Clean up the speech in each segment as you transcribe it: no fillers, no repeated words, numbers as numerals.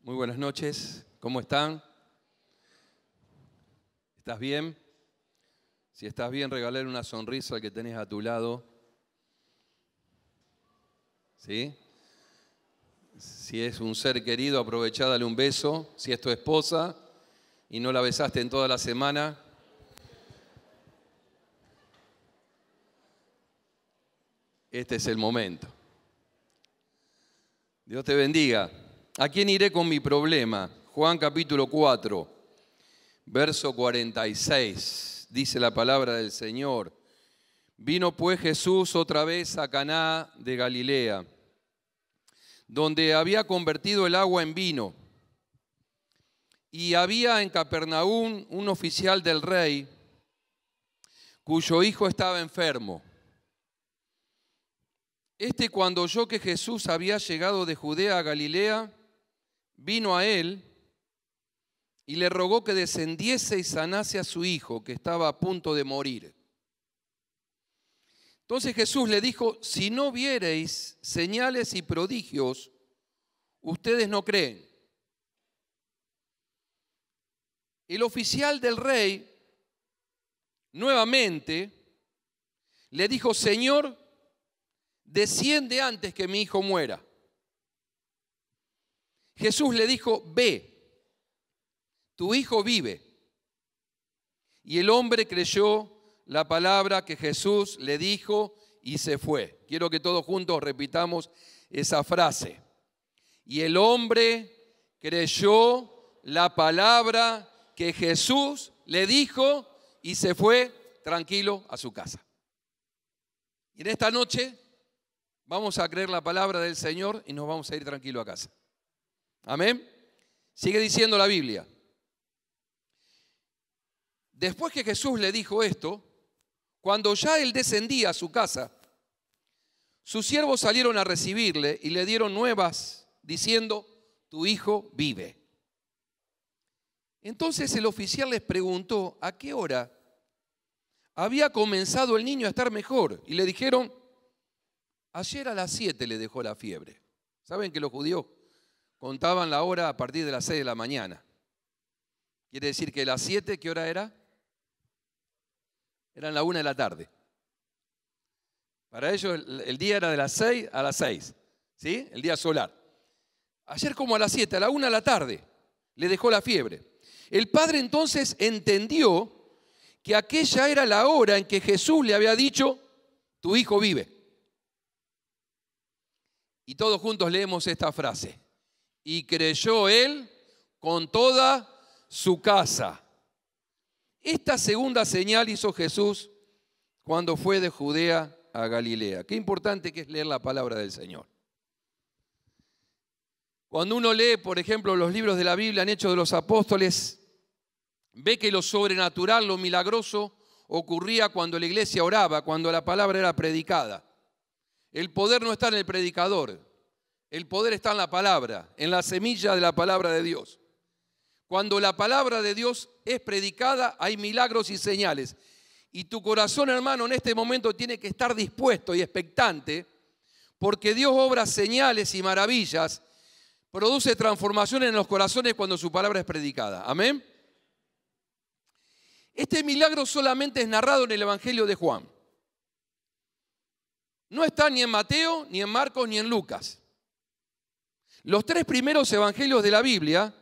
Muy buenas noches, ¿cómo están? ¿Estás bien? Si estás bien, regálale una sonrisa al que tenés a tu lado. ¿Sí? Si es un ser querido, aprovechá, dale un beso. Si es tu esposa y no la besaste en toda la semana, este es el momento. Dios te bendiga. ¿A quién iré con mi problema? Juan capítulo 4, verso 46. Dice la palabra del Señor. Vino pues Jesús otra vez a Caná de Galilea, donde había convertido el agua en vino. Y había en Capernaum un oficial del rey, cuyo hijo estaba enfermo. Cuando oyó que Jesús había llegado de Judea a Galilea, vino a él y le rogó que descendiese y sanase a su hijo, que estaba a punto de morir. Entonces Jesús le dijo: si no viereis señales y prodigios, ustedes no creen. El oficial del rey nuevamente le dijo: Señor, desciende antes que mi hijo muera. Jesús le dijo: ve, tu hijo vive. Y el hombre creyó la palabra que Jesús le dijo y se fue. Quiero que todos juntos repitamos esa frase. Y el hombre creyó la palabra que Jesús le dijo y se fue tranquilo a su casa. Y en esta noche vamos a creer la palabra del Señor y nos vamos a ir tranquilo a casa. Amén. Sigue diciendo la Biblia. Después que Jesús le dijo esto, cuando ya él descendía a su casa, sus siervos salieron a recibirle y le dieron nuevas diciendo: tu hijo vive. Entonces el oficial les preguntó a qué hora había comenzado el niño a estar mejor. Y le dijeron: ayer a las 7 le dejó la fiebre. ¿Saben que los judíos contaban la hora a partir de las 6 de la mañana? Quiere decir que las 7, ¿qué hora era? Eran la 1 de la tarde. Para ellos el día era de las 6 a las 6, ¿sí? El día solar. Ayer como a las 7, a la 1 de la tarde, le dejó la fiebre. El padre entonces entendió que aquella era la hora en que Jesús le había dicho: tu hijo vive. Y todos juntos leemos esta frase: y creyó él con toda su casa. Esta segunda señal hizo Jesús cuando fue de Judea a Galilea. Qué importante que es leer la palabra del Señor. Cuando uno lee, por ejemplo, los libros de la Biblia en Hechos de los Apóstoles, ve que lo sobrenatural, lo milagroso, ocurría cuando la iglesia oraba, cuando la palabra era predicada. El poder no está en el predicador, el poder está en la palabra, en la semilla de la palabra de Dios. Cuando la palabra de Dios es predicada, hay milagros y señales. Y tu corazón, hermano, en este momento tiene que estar dispuesto y expectante, porque Dios obra señales y maravillas, produce transformaciones en los corazones cuando su palabra es predicada. Amén. Este milagro solamente es narrado en el Evangelio de Juan. No está ni en Mateo, ni en Marcos, ni en Lucas. Los 3 primeros evangelios de la Biblia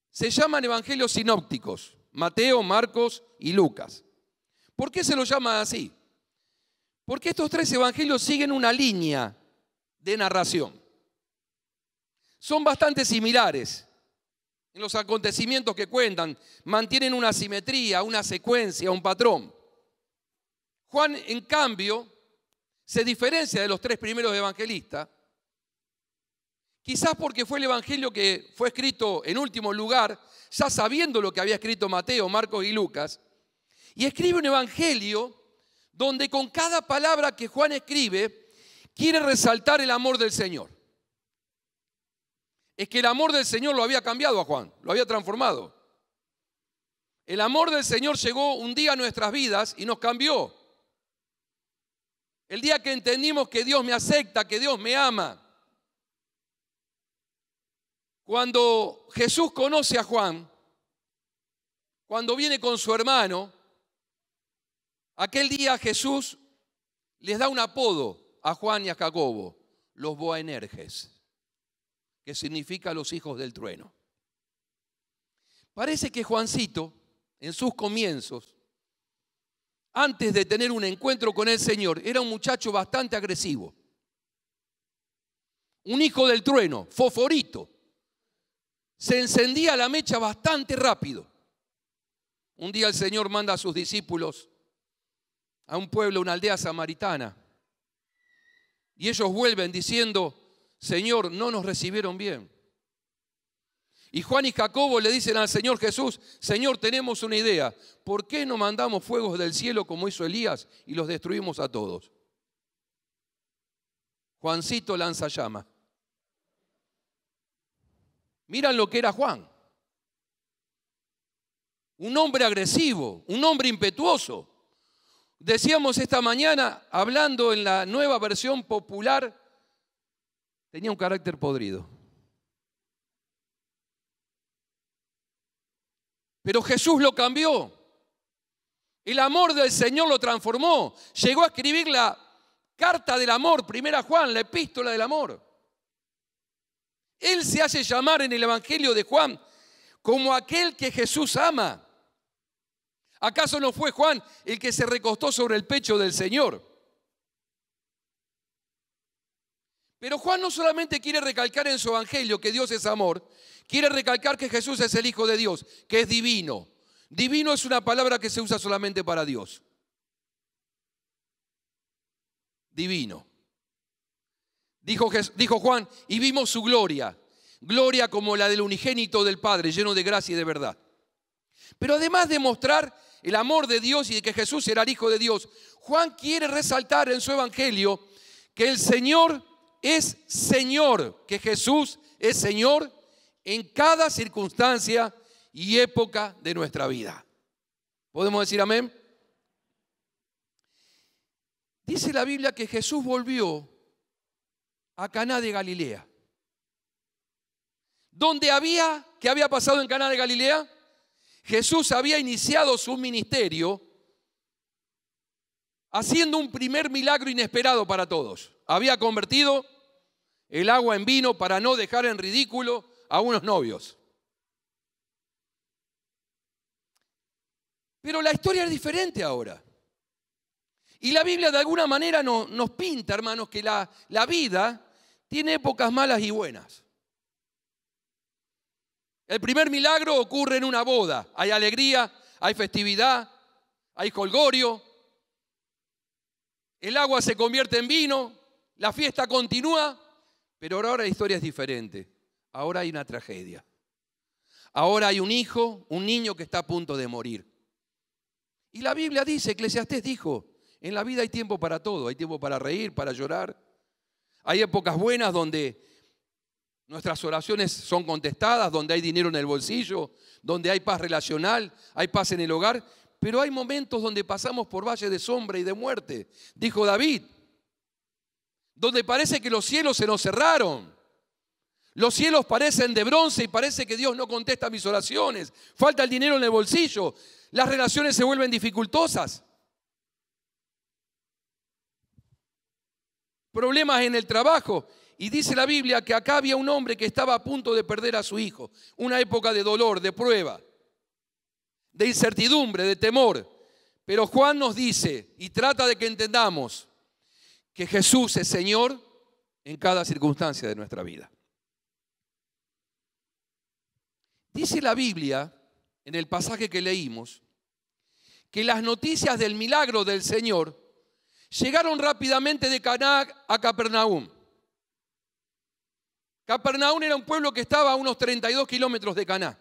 se llaman evangelios sinópticos: Mateo, Marcos y Lucas. ¿Por qué se los llama así? Porque estos 3 evangelios siguen una línea de narración. Son bastante similares en los acontecimientos que cuentan, mantienen una simetría, una secuencia, un patrón. Juan, en cambio, se diferencia de los 3 primeros evangelistas, quizás porque fue el evangelio que fue escrito en último lugar, ya sabiendo lo que había escrito Mateo, Marcos y Lucas, y escribe un evangelio donde con cada palabra que Juan escribe quiere resaltar el amor del Señor. Es que el amor del Señor lo había cambiado a Juan, lo había transformado. El amor del Señor llegó un día a nuestras vidas y nos cambió. El día que entendimos que Dios me acepta, que Dios me ama. Cuando Jesús conoce a Juan, cuando viene con su hermano, aquel día Jesús les da un apodo a Juan y a Jacobo, los Boanerges, que significa los hijos del trueno. Parece que Juancito, en sus comienzos, antes de tener un encuentro con el Señor, era un muchacho bastante agresivo. Un hijo del trueno, fosforito. Se encendía la mecha bastante rápido. Un día el Señor manda a sus discípulos a un pueblo, una aldea samaritana. Y ellos vuelven diciendo, Señor, no nos recibieron bien. Y Juan y Jacobo le dicen al Señor Jesús, Señor, tenemos una idea. ¿Por qué no mandamos fuegos del cielo como hizo Elías y los destruimos a todos? Juancito lanza llama. Miran lo que era Juan. Un hombre agresivo, un hombre impetuoso. Decíamos esta mañana, hablando en la nueva versión popular, tenía un carácter podrido. Pero Jesús lo cambió. El amor del Señor lo transformó. Llegó a escribir la carta del amor, primera Juan, la epístola del amor. Él se hace llamar en el Evangelio de Juan como aquel que Jesús ama. ¿Acaso no fue Juan el que se recostó sobre el pecho del Señor? Pero Juan no solamente quiere recalcar en su Evangelio que Dios es amor, quiere recalcar que Jesús es el Hijo de Dios, que es divino. Divino es una palabra que se usa solamente para Dios. Divino. Dijo Juan, y vimos su gloria, gloria como la del unigénito del Padre, lleno de gracia y de verdad. Pero además de mostrar el amor de Dios y de que Jesús era el Hijo de Dios, Juan quiere resaltar en su Evangelio que el Señor es Señor, que Jesús es Señor en cada circunstancia y época de nuestra vida. ¿Podemos decir amén? Dice la Biblia que Jesús volvió a Caná de Galilea. ¿Qué había pasado en Caná de Galilea? Jesús había iniciado su ministerio haciendo un primer milagro inesperado para todos. Había convertido el agua en vino para no dejar en ridículo a unos novios. Pero la historia es diferente ahora. Y la Biblia de alguna manera nos pinta, hermanos, que la vida tiene épocas malas y buenas. El primer milagro ocurre en una boda. Hay alegría, hay festividad, hay jolgorio. El agua se convierte en vino, la fiesta continúa, pero ahora la historia es diferente. Ahora hay una tragedia. Ahora hay un niño que está a punto de morir. Y la Biblia dice, Eclesiastés dijo, en la vida hay tiempo para todo, hay tiempo para reír, para llorar. Hay épocas buenas donde nuestras oraciones son contestadas, donde hay dinero en el bolsillo, donde hay paz relacional, hay paz en el hogar, pero hay momentos donde pasamos por valles de sombra y de muerte, dijo David, donde parece que los cielos se nos cerraron. Los cielos parecen de bronce y parece que Dios no contesta mis oraciones. Falta el dinero en el bolsillo, las relaciones se vuelven dificultosas. Problemas en el trabajo. Y dice la Biblia que acá había un hombre que estaba a punto de perder a su hijo. Una época de dolor, de prueba, de incertidumbre, de temor. Pero Juan nos dice, y trata de que entendamos, que Jesús es Señor en cada circunstancia de nuestra vida. Dice la Biblia, en el pasaje que leímos, que las noticias del milagro del Señor llegaron rápidamente de Caná a Capernaum. Capernaum era un pueblo que estaba a unos 32 kilómetros de Caná.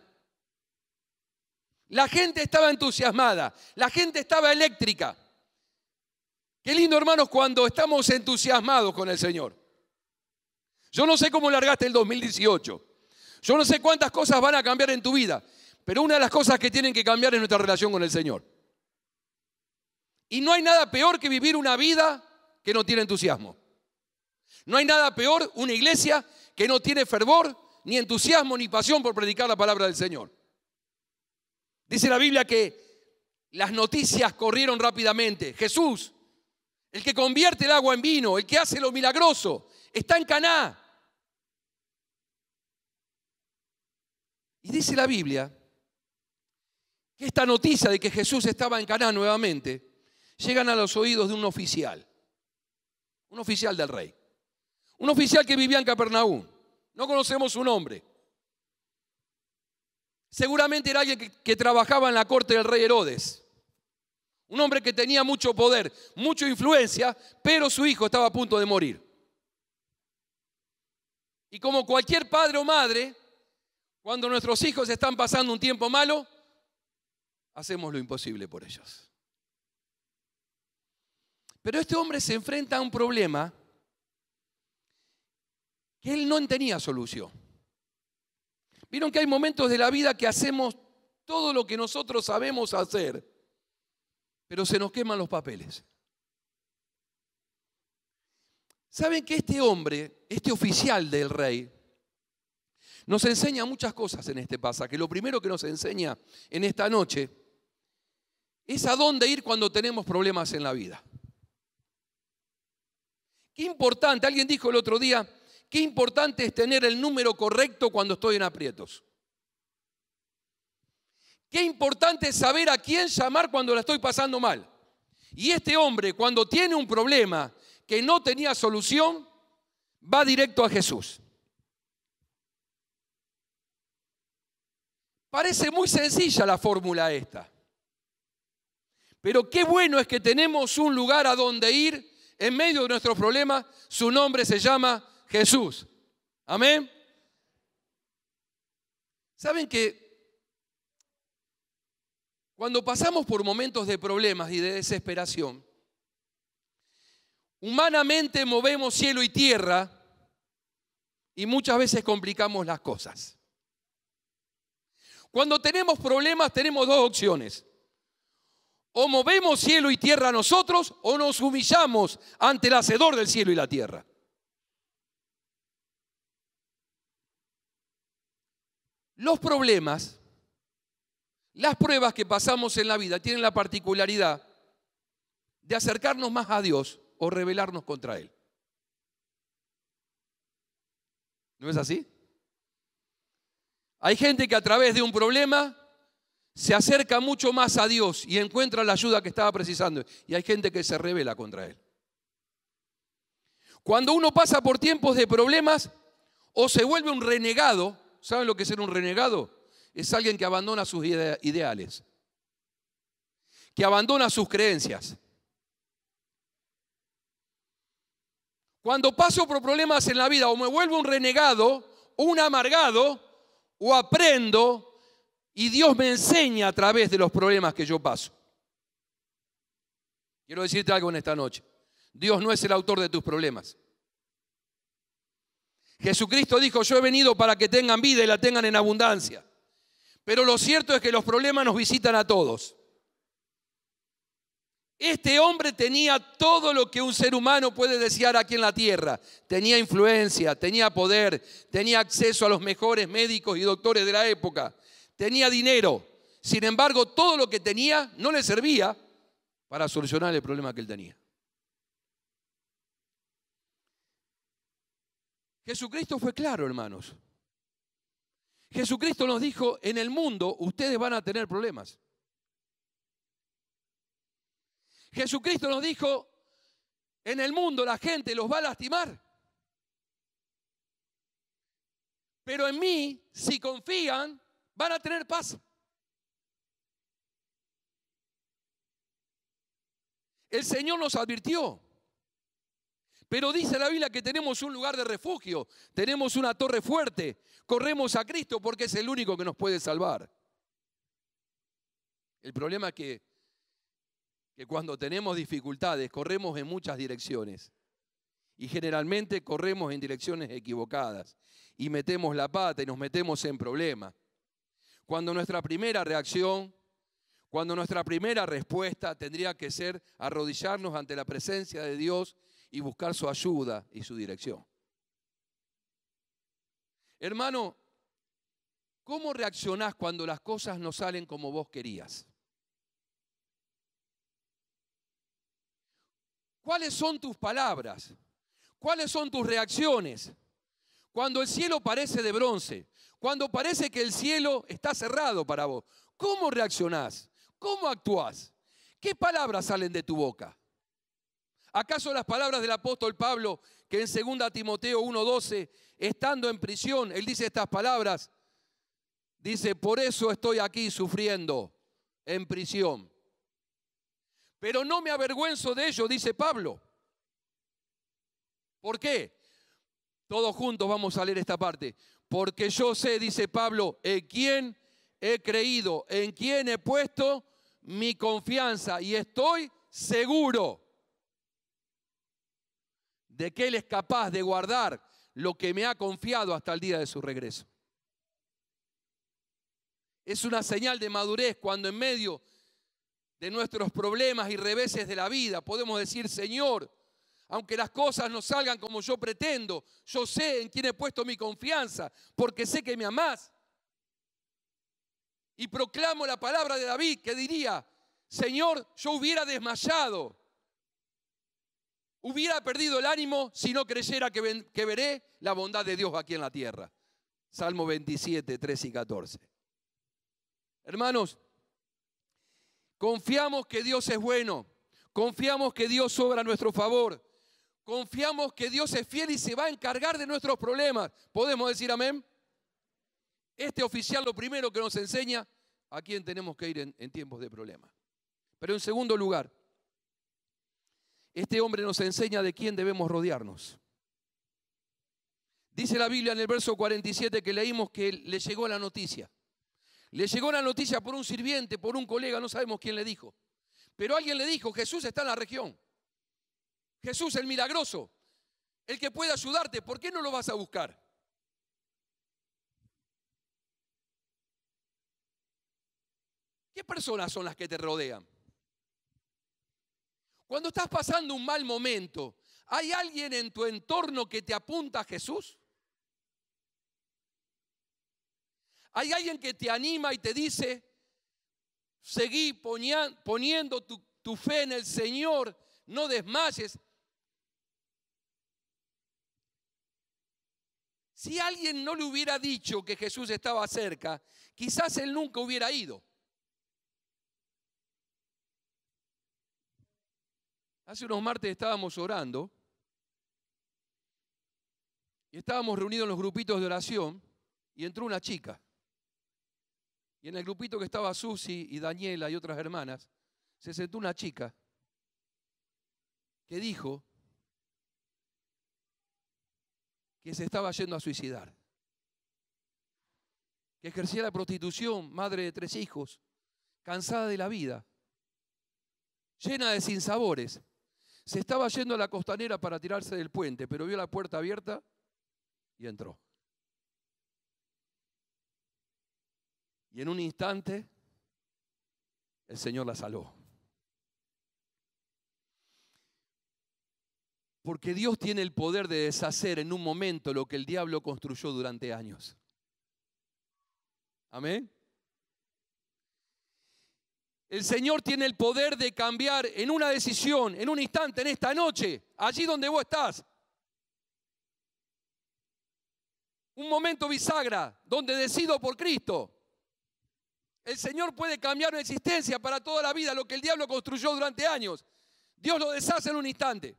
La gente estaba entusiasmada, la gente estaba eléctrica. Qué lindo, hermanos, cuando estamos entusiasmados con el Señor. Yo no sé cómo largaste el 2018. Yo no sé cuántas cosas van a cambiar en tu vida, pero una de las cosas que tienen que cambiar es nuestra relación con el Señor. Y no hay nada peor que vivir una vida que no tiene entusiasmo. No hay nada peor una iglesia que no tiene fervor, ni entusiasmo, ni pasión por predicar la palabra del Señor. Dice la Biblia que las noticias corrieron rápidamente. Jesús, el que convierte el agua en vino, el que hace lo milagroso, está en Caná. Y dice la Biblia que esta noticia de que Jesús estaba en Caná nuevamente llegan a los oídos de un oficial del rey. Un oficial que vivía en Capernaum. No conocemos su nombre. Seguramente era alguien que trabajaba en la corte del rey Herodes. Un hombre que tenía mucho poder, mucha influencia, pero su hijo estaba a punto de morir. Y como cualquier padre o madre, cuando nuestros hijos están pasando un tiempo malo, hacemos lo imposible por ellos. Pero este hombre se enfrenta a un problema que él no tenía solución. Vieron que hay momentos de la vida que hacemos todo lo que nosotros sabemos hacer, pero se nos queman los papeles. ¿Saben que este hombre, este oficial del rey, nos enseña muchas cosas en este pasaje? Lo primero que nos enseña en esta noche es a dónde ir cuando tenemos problemas en la vida. Qué importante, alguien dijo el otro día, qué importante es tener el número correcto cuando estoy en aprietos. Qué importante es saber a quién llamar cuando la estoy pasando mal. Y este hombre, cuando tiene un problema que no tenía solución, va directo a Jesús. Parece muy sencilla la fórmula esta. Pero qué bueno es que tenemos un lugar a donde ir en medio de nuestros problemas. Su nombre se llama Jesús. Amén. ¿Saben que cuando pasamos por momentos de problemas y de desesperación, humanamente movemos cielo y tierra y muchas veces complicamos las cosas? Cuando tenemos problemas tenemos dos opciones. O movemos cielo y tierra nosotros o nos humillamos ante el hacedor del cielo y la tierra. Los problemas, las pruebas que pasamos en la vida tienen la particularidad de acercarnos más a Dios o rebelarnos contra Él. ¿No es así? Hay gente que a través de un problema se acerca mucho más a Dios y encuentra la ayuda que estaba precisando. Y hay gente que se rebela contra Él. Cuando uno pasa por tiempos de problemas, o se vuelve un renegado. ¿Saben lo que es ser un renegado? Es alguien que abandona sus ideales, que abandona sus creencias. Cuando paso por problemas en la vida, o me vuelvo un renegado, o un amargado, o aprendo y Dios me enseña a través de los problemas que yo paso. Quiero decirte algo en esta noche. Dios no es el autor de tus problemas. Jesucristo dijo, yo he venido para que tengan vida y la tengan en abundancia. Pero lo cierto es que los problemas nos visitan a todos. Este hombre tenía todo lo que un ser humano puede desear aquí en la tierra. Tenía influencia, tenía poder, tenía acceso a los mejores médicos y doctores de la época. Tenía dinero. Sin embargo, todo lo que tenía no le servía para solucionar el problema que él tenía. Jesucristo fue claro, hermanos. Jesucristo nos dijo, en el mundo ustedes van a tener problemas. Jesucristo nos dijo, en el mundo la gente los va a lastimar. Pero en mí, si confían, van a tener paz. El Señor nos advirtió. Pero dice la Biblia que tenemos un lugar de refugio, tenemos una torre fuerte, corremos a Cristo porque es el único que nos puede salvar. El problema es que cuando tenemos dificultades corremos en muchas direcciones y generalmente corremos en direcciones equivocadas y metemos la pata y nos metemos en problemas. Cuando nuestra primera reacción, cuando nuestra primera respuesta tendría que ser arrodillarnos ante la presencia de Dios y buscar su ayuda y su dirección. Hermano, ¿Cómo reaccionás cuando las cosas no salen como vos querías? ¿Cuáles son tus palabras? ¿Cuáles son tus reacciones? Cuando el cielo parece de bronce, cuando parece que el cielo está cerrado para vos, ¿cómo reaccionás? ¿Cómo actuás? ¿Qué palabras salen de tu boca? ¿Acaso las palabras del apóstol Pablo, que en 2 Timoteo 1:12, estando en prisión, él dice estas palabras? Dice, por eso estoy aquí sufriendo en prisión. Pero no me avergüenzo de ello, dice Pablo. ¿Por qué? Todos juntos vamos a leer esta parte. Porque yo sé, dice Pablo, en quién he creído, en quién he puesto mi confianza y estoy seguro de que Él es capaz de guardar lo que me ha confiado hasta el día de su regreso. Es una señal de madurez cuando en medio de nuestros problemas y reveses de la vida podemos decir, Señor, aunque las cosas no salgan como yo pretendo, yo sé en quién he puesto mi confianza, porque sé que me amás. Y proclamo la palabra de David que diría, Señor, yo hubiera desmayado, hubiera perdido el ánimo si no creyera que veré la bondad de Dios aquí en la tierra. Salmo 27, 13 y 14. Hermanos, confiamos que Dios es bueno, confiamos que Dios obra a nuestro favor, confiamos que Dios es fiel y se va a encargar de nuestros problemas. ¿Podemos decir amén? Este oficial lo primero que nos enseña a quién tenemos que ir en tiempos de problemas. Pero en segundo lugar, este hombre nos enseña de quién debemos rodearnos. Dice la Biblia en el verso 47 que leímos que le llegó la noticia. Le llegó la noticia por un sirviente, por un colega, no sabemos quién le dijo. Pero alguien le dijo, Jesús está en la región. Jesús el milagroso, el que puede ayudarte, ¿por qué no lo vas a buscar? ¿Qué personas son las que te rodean? Cuando estás pasando un mal momento, ¿hay alguien en tu entorno que te apunta a Jesús? ¿Hay alguien que te anima y te dice, seguí poniendo tu fe en el Señor, no desmayes? Si alguien no le hubiera dicho que Jesús estaba cerca, quizás él nunca hubiera ido. Hace unos martes estábamos orando y estábamos reunidos en los grupitos de oración y entró una chica. Y en el grupito que estaba Susi y Daniela y otras hermanas, se sentó una chica que dijo que se estaba yendo a suicidar, que ejercía la prostitución, madre de 3 hijos, cansada de la vida, llena de sinsabores. Se estaba yendo a la costanera para tirarse del puente, pero vio la puerta abierta y entró. Y en un instante, el Señor la salvó. Porque Dios tiene el poder de deshacer en un momento lo que el diablo construyó durante años. Amén. El Señor tiene el poder de cambiar en una decisión, en un instante, en esta noche, allí donde vos estás. Un momento bisagra, donde decido por Cristo. El Señor puede cambiar una existencia para toda la vida, lo que el diablo construyó durante años. Dios lo deshace en un instante.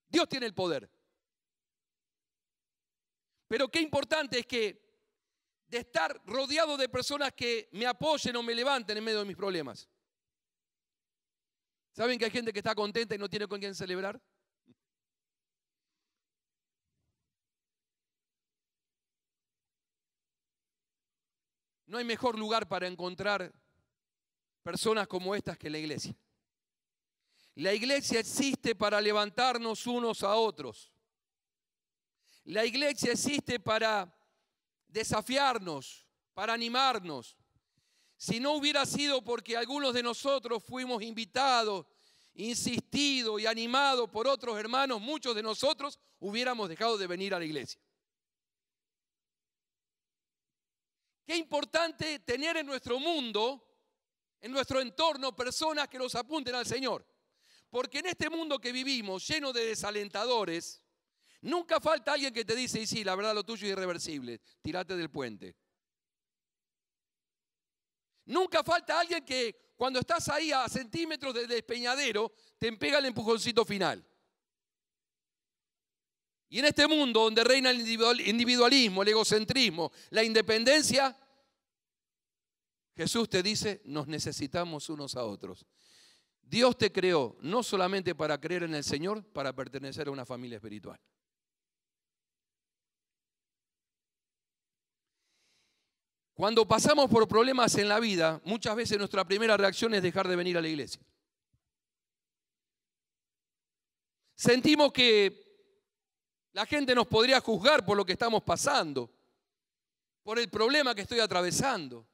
Dios tiene el poder. Pero qué importante es que de estar rodeado de personas que me apoyen o me levanten en medio de mis problemas. ¿Saben que hay gente que está contenta y no tiene con quién celebrar? No hay mejor lugar para encontrar personas como estas que la iglesia. La iglesia existe para levantarnos unos a otros. La iglesia existe para desafiarnos, para animarnos. Si no hubiera sido porque algunos de nosotros fuimos invitados, insistidos y animados por otros hermanos, muchos de nosotros hubiéramos dejado de venir a la iglesia. Qué importante tener en nuestro mundo, en nuestro entorno, personas que nos apunten al Señor. Porque en este mundo que vivimos, lleno de desalentadores, nunca falta alguien que te dice, y sí, la verdad lo tuyo es irreversible, tirate del puente. Nunca falta alguien que cuando estás ahí a centímetros del despeñadero, te pega el empujoncito final. Y en este mundo donde reina el individualismo, el egocentrismo, la independencia, Jesús te dice, nos necesitamos unos a otros. Dios te creó no solamente para creer en el Señor, para pertenecer a una familia espiritual. Cuando pasamos por problemas en la vida, muchas veces nuestra primera reacción es dejar de venir a la iglesia. Sentimos que la gente nos podría juzgar por lo que estamos pasando, por el problema que estoy atravesando.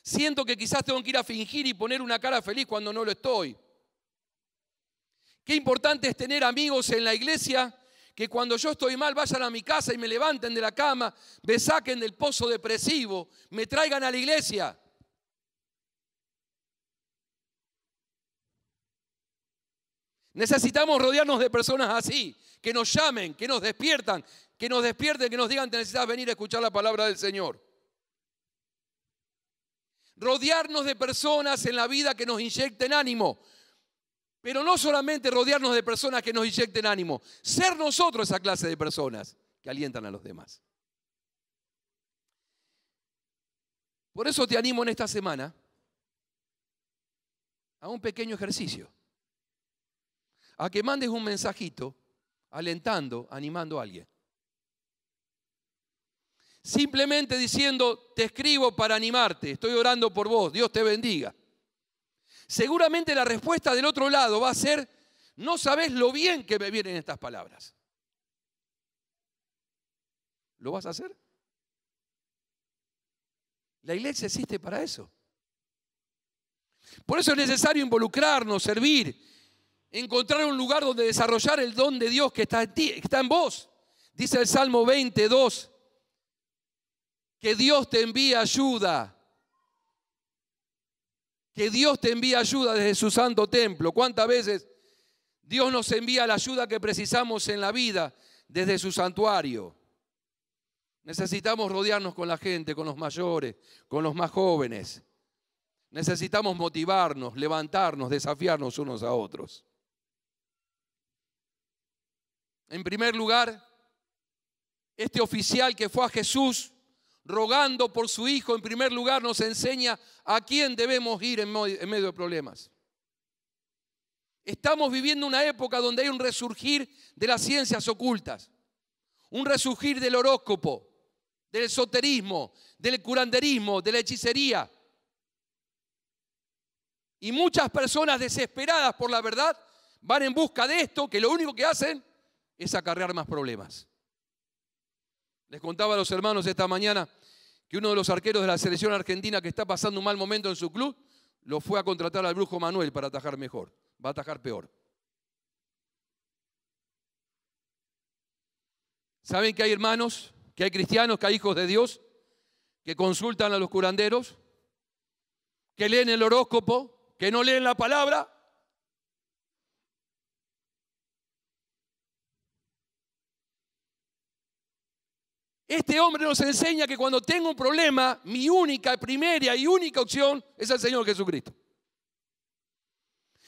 Siento que quizás tengo que ir a fingir y poner una cara feliz cuando no lo estoy. Qué importante es tener amigos en la iglesia que cuando yo estoy mal vayan a mi casa y me levanten de la cama, me saquen del pozo depresivo, me traigan a la iglesia. Necesitamos rodearnos de personas así, que nos llamen, que nos despierten, que nos digan te necesitas venir a escuchar la palabra del Señor. Rodearnos de personas en la vida que nos inyecten ánimo. Pero no solamente rodearnos de personas que nos inyecten ánimo, ser nosotros esa clase de personas que alientan a los demás. Por eso te animo en esta semana a un pequeño ejercicio. A que mandes un mensajito alentando, animando a alguien. Simplemente diciendo, te escribo para animarte, estoy orando por vos, Dios te bendiga. Seguramente la respuesta del otro lado va a ser, no sabés lo bien que me vienen estas palabras. ¿Lo vas a hacer? La iglesia existe para eso. Por eso es necesario involucrarnos, servir, encontrar un lugar donde desarrollar el don de Dios que está en ti, que está en vos. Dice el Salmo 22, que Dios te envía ayuda. Que Dios te envía ayuda desde su santo templo. ¿Cuántas veces Dios nos envía la ayuda que precisamos en la vida desde su santuario? Necesitamos rodearnos con la gente, con los mayores, con los más jóvenes. Necesitamos motivarnos, levantarnos, desafiarnos unos a otros. En primer lugar, este oficial que fue a Jesús rogando por su hijo, en primer lugar nos enseña a quién debemos ir en medio de problemas. Estamos viviendo una época donde hay un resurgir de las ciencias ocultas, un resurgir del horóscopo, del esoterismo, del curanderismo, de la hechicería. Y muchas personas desesperadas por la verdad van en busca de esto, que lo único que hacen es acarrear más problemas. Les contaba a los hermanos esta mañana que uno de los arqueros de la selección argentina que está pasando un mal momento en su club, lo fue a contratar al Brujo Manuel para atajar mejor. Va a atajar peor. ¿Saben que hay hermanos, que hay cristianos, que hay hijos de Dios, que consultan a los curanderos, que leen el horóscopo, que no leen la palabra? Este hombre nos enseña que cuando tengo un problema, mi única, primera y única opción es el Señor Jesucristo.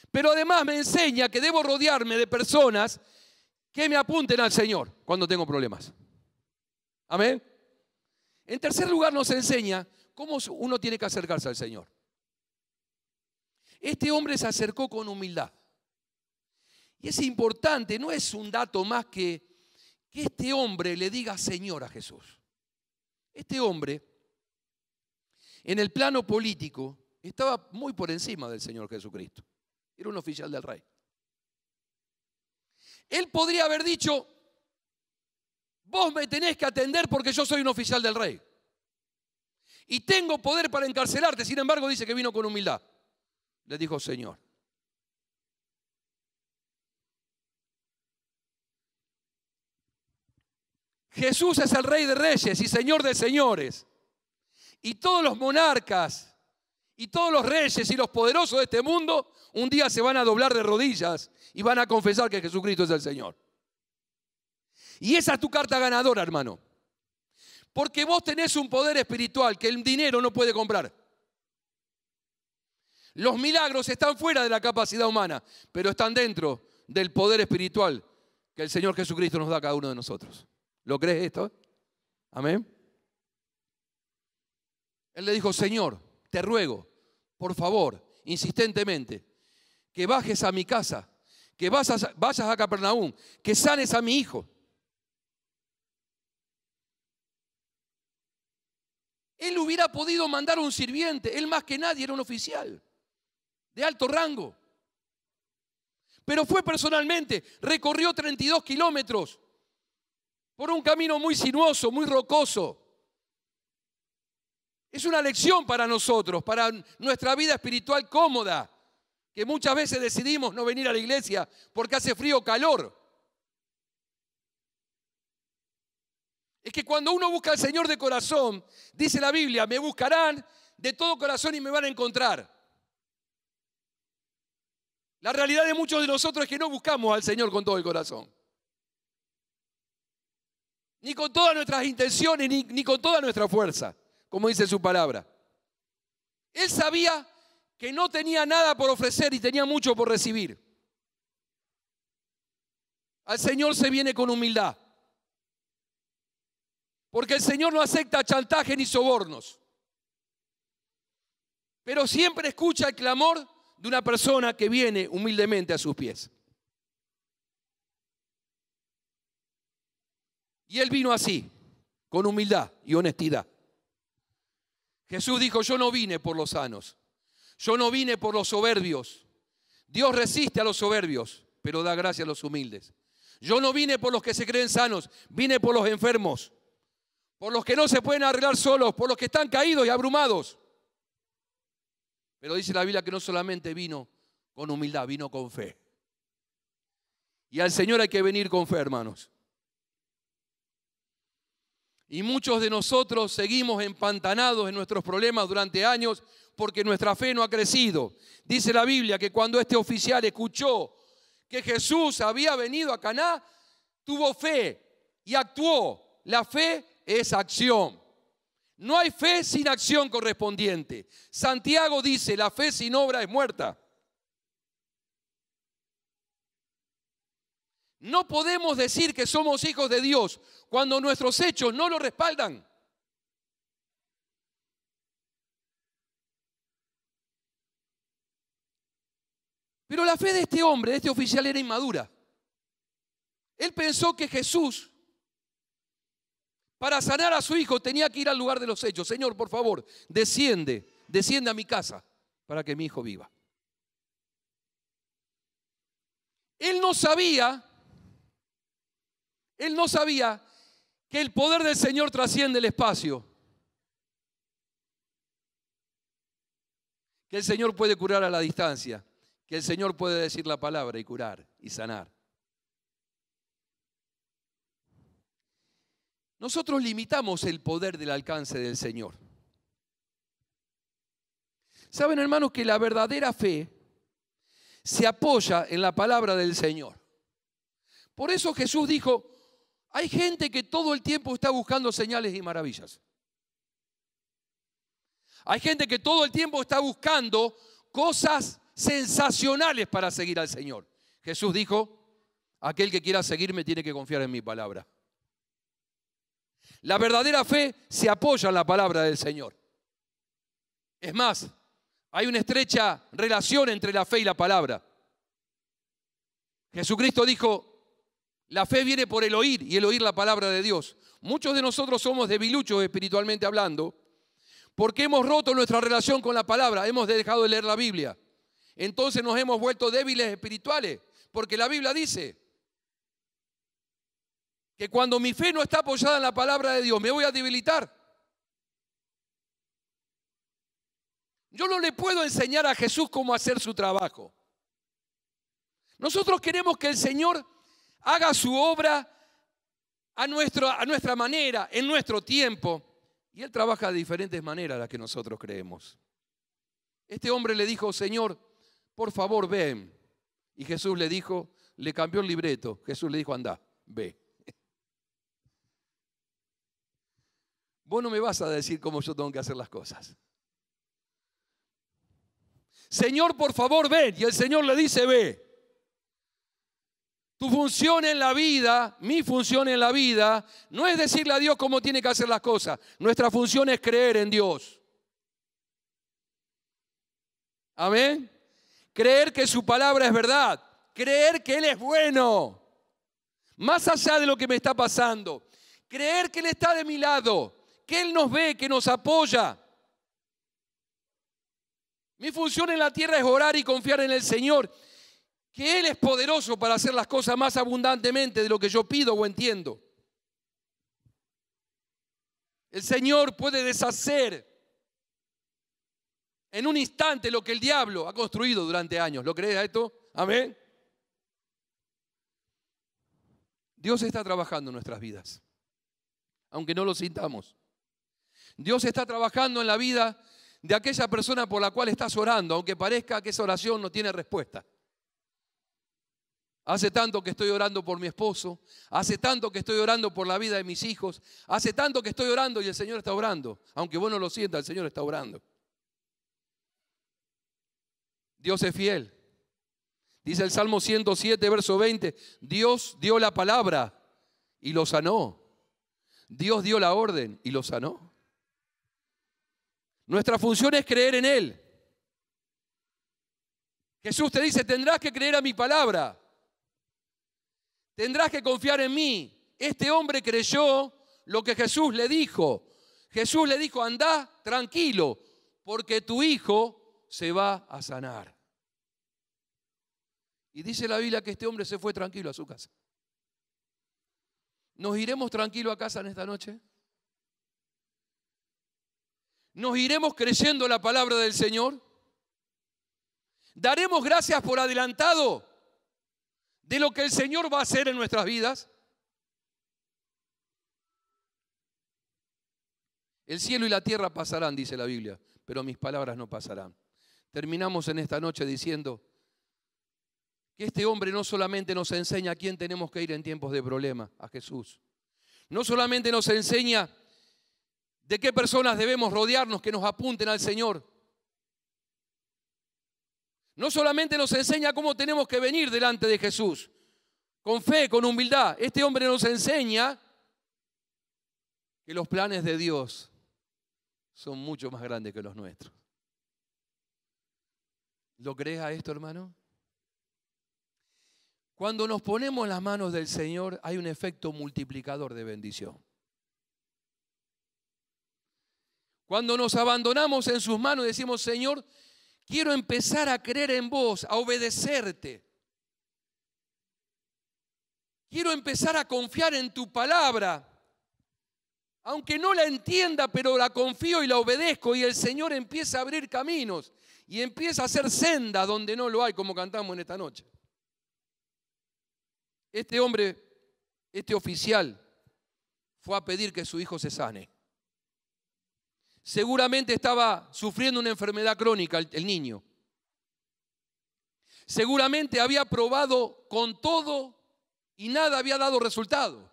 Pero además me enseña que debo rodearme de personas que me apunten al Señor cuando tengo problemas. Amén. En tercer lugar nos enseña cómo uno tiene que acercarse al Señor. Este hombre se acercó con humildad. Y es importante, no es un dato más que este hombre le diga Señor a Jesús. Este hombre, en el plano político, estaba muy por encima del Señor Jesucristo. Era un oficial del rey. Él podría haber dicho, vos me tenés que atender porque yo soy un oficial del rey. Y tengo poder para encarcelarte. Sin embargo, dice que vino con humildad. Le dijo Señor. Jesús es el Rey de Reyes y Señor de Señores. Y todos los monarcas y todos los reyes y los poderosos de este mundo un día se van a doblar de rodillas y van a confesar que Jesucristo es el Señor. Y esa es tu carta ganadora, hermano. Porque vos tenés un poder espiritual que el dinero no puede comprar. Los milagros están fuera de la capacidad humana, pero están dentro del poder espiritual que el Señor Jesucristo nos da a cada uno de nosotros. ¿Lo crees esto? Amén. Él le dijo, Señor, te ruego, por favor, insistentemente, que bajes a mi casa, que vayas a Capernaum, que sanes a mi hijo. Él hubiera podido mandar a un sirviente, él más que nadie era un oficial de alto rango. Pero fue personalmente, recorrió 32 kilómetros por un camino muy sinuoso, muy rocoso. Es una lección para nosotros, para nuestra vida espiritual cómoda, que muchas veces decidimos no venir a la iglesia porque hace frío o calor. Es que cuando uno busca al Señor de corazón, dice la Biblia, me buscarán de todo corazón y me van a encontrar. La realidad de muchos de nosotros es que no buscamos al Señor con todo el corazón. Ni con todas nuestras intenciones, ni con toda nuestra fuerza, como dice su palabra. Él sabía que no tenía nada por ofrecer y tenía mucho por recibir. Al Señor se viene con humildad. Porque el Señor no acepta chantaje ni sobornos. Pero siempre escucha el clamor de una persona que viene humildemente a sus pies. Y Él vino así, con humildad y honestidad. Jesús dijo, yo no vine por los sanos, yo no vine por los soberbios. Dios resiste a los soberbios, pero da gracia a los humildes. Yo no vine por los que se creen sanos, vine por los enfermos, por los que no se pueden arreglar solos, por los que están caídos y abrumados. Pero dice la Biblia que no solamente vino con humildad, vino con fe. Y al Señor hay que venir con fe, hermanos. Y muchos de nosotros seguimos empantanados en nuestros problemas durante años porque nuestra fe no ha crecido. Dice la Biblia que cuando este oficial escuchó que Jesús había venido a Caná, tuvo fe y actuó. La fe es acción. No hay fe sin acción correspondiente. Santiago dice, la fe sin obra es muerta. No podemos decir que somos hijos de Dios cuando nuestros hechos no lo respaldan. Pero la fe de este hombre, de este oficial, era inmadura. Él pensó que Jesús, para sanar a su hijo, tenía que ir al lugar de los hechos. Señor, por favor, desciende a mi casa para que mi hijo viva. Él no sabía que el poder del Señor trasciende el espacio. Que el Señor puede curar a la distancia. Que el Señor puede decir la palabra y curar y sanar. Nosotros limitamos el poder del alcance del Señor. Saben, hermanos, que la verdadera fe se apoya en la palabra del Señor. Por eso Jesús dijo, hay gente que todo el tiempo está buscando señales y maravillas. Hay gente que todo el tiempo está buscando cosas sensacionales para seguir al Señor. Jesús dijo, aquel que quiera seguirme tiene que confiar en mi palabra. La verdadera fe se apoya en la palabra del Señor. Es más, hay una estrecha relación entre la fe y la palabra. Jesucristo dijo, la fe viene por el oír y el oír la palabra de Dios. Muchos de nosotros somos debiluchos espiritualmente hablando porque hemos roto nuestra relación con la palabra, hemos dejado de leer la Biblia. Entonces nos hemos vuelto débiles espirituales porque la Biblia dice que cuando mi fe no está apoyada en la palabra de Dios me voy a debilitar. Yo no le puedo enseñar a Jesús cómo hacer su trabajo. Nosotros queremos que el Señor haga su obra a nuestra manera, en nuestro tiempo. Y Él trabaja de diferentes maneras a las que nosotros creemos. Este hombre le dijo, Señor, por favor, ven. Y Jesús le dijo, le cambió el libreto. Jesús le dijo, anda, ve. Vos no me vas a decir cómo yo tengo que hacer las cosas. Señor, por favor, ven. Y el Señor le dice, ve. Tu función en la vida, mi función en la vida, no es decirle a Dios cómo tiene que hacer las cosas. Nuestra función es creer en Dios. Amén. Creer que su palabra es verdad. Creer que Él es bueno. Más allá de lo que me está pasando. Creer que Él está de mi lado. Que Él nos ve, que nos apoya. Mi función en la tierra es orar y confiar en el Señor. Que Él es poderoso para hacer las cosas más abundantemente de lo que yo pido o entiendo. El Señor puede deshacer en un instante lo que el diablo ha construido durante años. ¿Lo crees a esto? Amén. Dios está trabajando en nuestras vidas, aunque no lo sintamos. Dios está trabajando en la vida de aquella persona por la cual estás orando, aunque parezca que esa oración no tiene respuesta. Hace tanto que estoy orando por mi esposo, hace tanto que estoy orando por la vida de mis hijos, hace tanto que estoy orando y el Señor está orando. Aunque vos no lo sientas, el Señor está orando. Dios es fiel. Dice el Salmo 107, verso 20, Dios dio la palabra y lo sanó. Dios dio la orden y lo sanó. Nuestra función es creer en Él. Jesús te dice, tendrás que creer a mi palabra. Tendrás que confiar en mí. Este hombre creyó lo que Jesús le dijo. Jesús le dijo, anda tranquilo, porque tu hijo se va a sanar. Y dice la Biblia que este hombre se fue tranquilo a su casa. ¿Nos iremos tranquilos a casa en esta noche? ¿Nos iremos creyendo la palabra del Señor? ¿Daremos gracias por adelantado de lo que el Señor va a hacer en nuestras vidas? El cielo y la tierra pasarán, dice la Biblia, pero mis palabras no pasarán. Terminamos en esta noche diciendo que este hombre no solamente nos enseña a quién tenemos que ir en tiempos de problema, a Jesús. No solamente nos enseña de qué personas debemos rodearnos que nos apunten al Señor. No solamente nos enseña cómo tenemos que venir delante de Jesús, con fe, con humildad. Este hombre nos enseña que los planes de Dios son mucho más grandes que los nuestros. ¿Lo crees a esto, hermano? Cuando nos ponemos en las manos del Señor hay un efecto multiplicador de bendición. Cuando nos abandonamos en sus manos y decimos, Señor, quiero empezar a creer en vos, a obedecerte. Quiero empezar a confiar en tu palabra. Aunque no la entienda, pero la confío y la obedezco y el Señor empieza a abrir caminos y empieza a hacer senda donde no lo hay, como cantamos en esta noche. Este hombre, este oficial, fue a pedir que su hijo se sane. Seguramente estaba sufriendo una enfermedad crónica el niño. Seguramente había probado con todo y nada había dado resultado.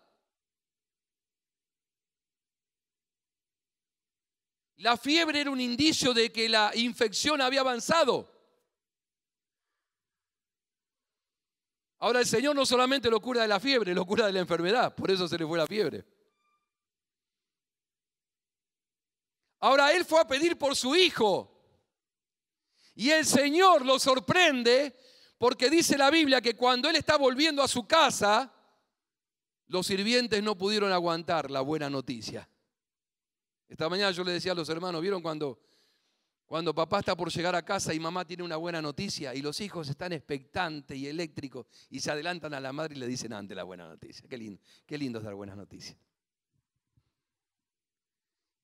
La fiebre era un indicio de que la infección había avanzado. Ahora el Señor no solamente lo cura de la fiebre, lo cura de la enfermedad. Por eso se le fue la fiebre. Ahora él fue a pedir por su hijo. Y el Señor lo sorprende porque dice la Biblia que cuando él está volviendo a su casa, los sirvientes no pudieron aguantar la buena noticia. Esta mañana yo le decía a los hermanos, ¿vieron cuando papá está por llegar a casa y mamá tiene una buena noticia y los hijos están expectantes y eléctricos y se adelantan a la madre y le dicen antes la buena noticia? Qué lindo es dar buenas noticias.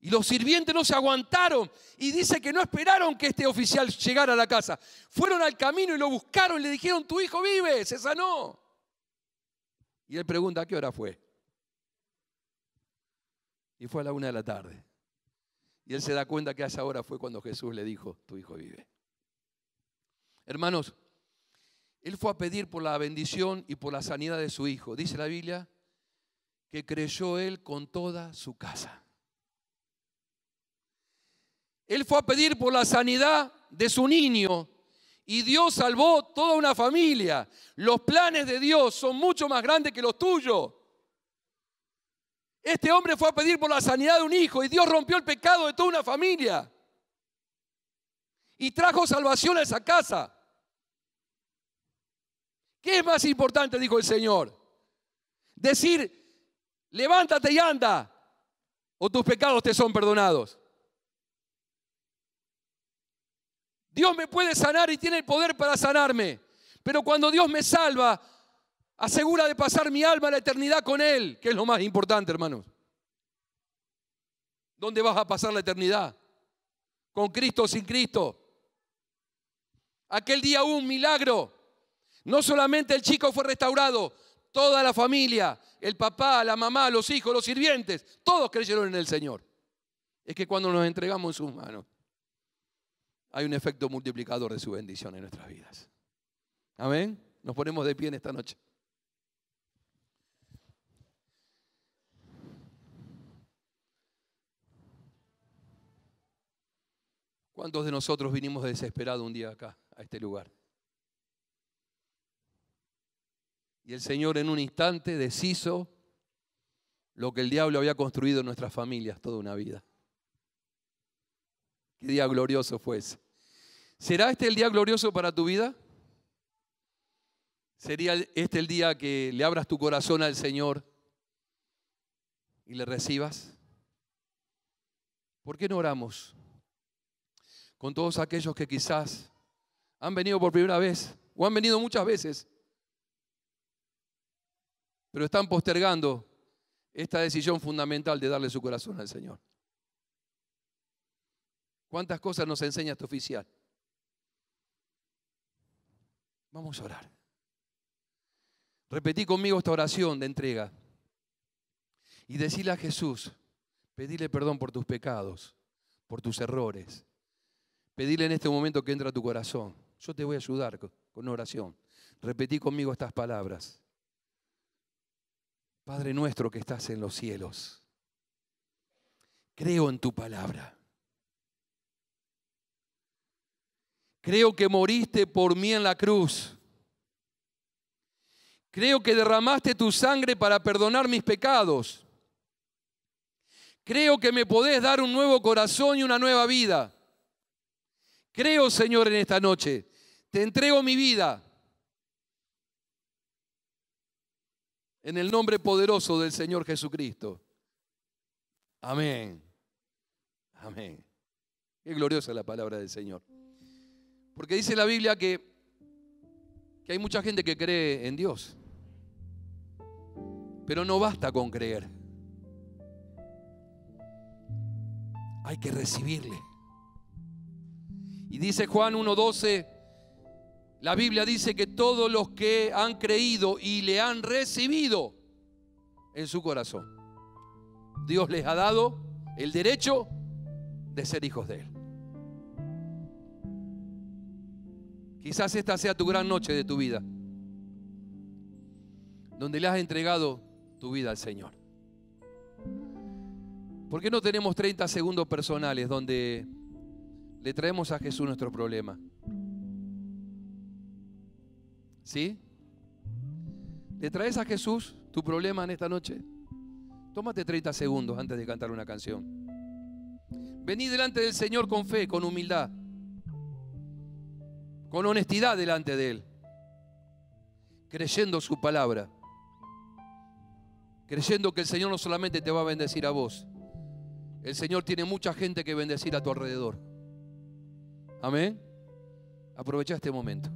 Y los sirvientes no se aguantaron y dice que no esperaron que este oficial llegara a la casa. Fueron al camino y lo buscaron y le dijeron, tu hijo vive, se sanó. Y él pregunta, ¿a qué hora fue? Y fue a la 1 de la tarde. Y él se da cuenta que a esa hora fue cuando Jesús le dijo, tu hijo vive. Hermanos, él fue a pedir por la bendición y por la sanidad de su hijo. Dice la Biblia que creyó él con toda su casa. Él fue a pedir por la sanidad de su niño y Dios salvó toda una familia. Los planes de Dios son mucho más grandes que los tuyos. Este hombre fue a pedir por la sanidad de un hijo y Dios rompió el pecado de toda una familia. Y trajo salvación a esa casa. ¿Qué es más importante? Dijo el Señor. Decir, levántate y anda, o tus pecados te son perdonados. Dios me puede sanar y tiene el poder para sanarme. Pero cuando Dios me salva, asegura de pasar mi alma a la eternidad con Él, que es lo más importante, hermanos. ¿Dónde vas a pasar la eternidad? ¿Con Cristo o sin Cristo? Aquel día hubo un milagro. No solamente el chico fue restaurado, toda la familia, el papá, la mamá, los hijos, los sirvientes, todos creyeron en el Señor. Es que cuando nos entregamos en sus manos, hay un efecto multiplicador de su bendición en nuestras vidas. Amén. Nos ponemos de pie en esta noche. ¿Cuántos de nosotros vinimos desesperados un día acá, a este lugar? Y el Señor en un instante deshizo lo que el diablo había construido en nuestras familias toda una vida. Qué día glorioso fue ese. ¿Será este el día glorioso para tu vida? ¿Sería este el día que le abras tu corazón al Señor y le recibas? ¿Por qué no oramos con todos aquellos que quizás han venido por primera vez o han venido muchas veces, pero están postergando esta decisión fundamental de darle su corazón al Señor? ¿Cuántas cosas nos enseña este oficial? Vamos a orar. Repetí conmigo esta oración de entrega y decirle a Jesús, pedirle perdón por tus pecados, por tus errores. Pedirle en este momento que entre a tu corazón. Yo te voy a ayudar con una oración. Repetí conmigo estas palabras. Padre nuestro que estás en los cielos, creo en tu palabra. Creo que moriste por mí en la cruz. Creo que derramaste tu sangre para perdonar mis pecados. Creo que me podés dar un nuevo corazón y una nueva vida. Creo, Señor, en esta noche. Te entrego mi vida. En el nombre poderoso del Señor Jesucristo. Amén. Amén. Qué gloriosa es la palabra del Señor. Porque dice la Biblia que hay mucha gente que cree en Dios. Pero no basta con creer. Hay que recibirle. Y dice Juan 1:12, la Biblia dice que todos los que han creído y le han recibido en su corazón, Dios les ha dado el derecho de ser hijos de Él. Quizás esta sea tu gran noche de tu vida, donde le has entregado tu vida al Señor. ¿Por qué no tenemos 30 segundos personales donde le traemos a Jesús nuestro problema? ¿Sí? ¿Le traes a Jesús tu problema en esta noche? Tómate 30 segundos antes de cantar una canción. Vení delante del Señor con fe, con humildad, con honestidad delante de Él, creyendo su palabra, creyendo que el Señor no solamente te va a bendecir a vos, el Señor tiene mucha gente que bendecir a tu alrededor. Amén. Aprovecha este momento.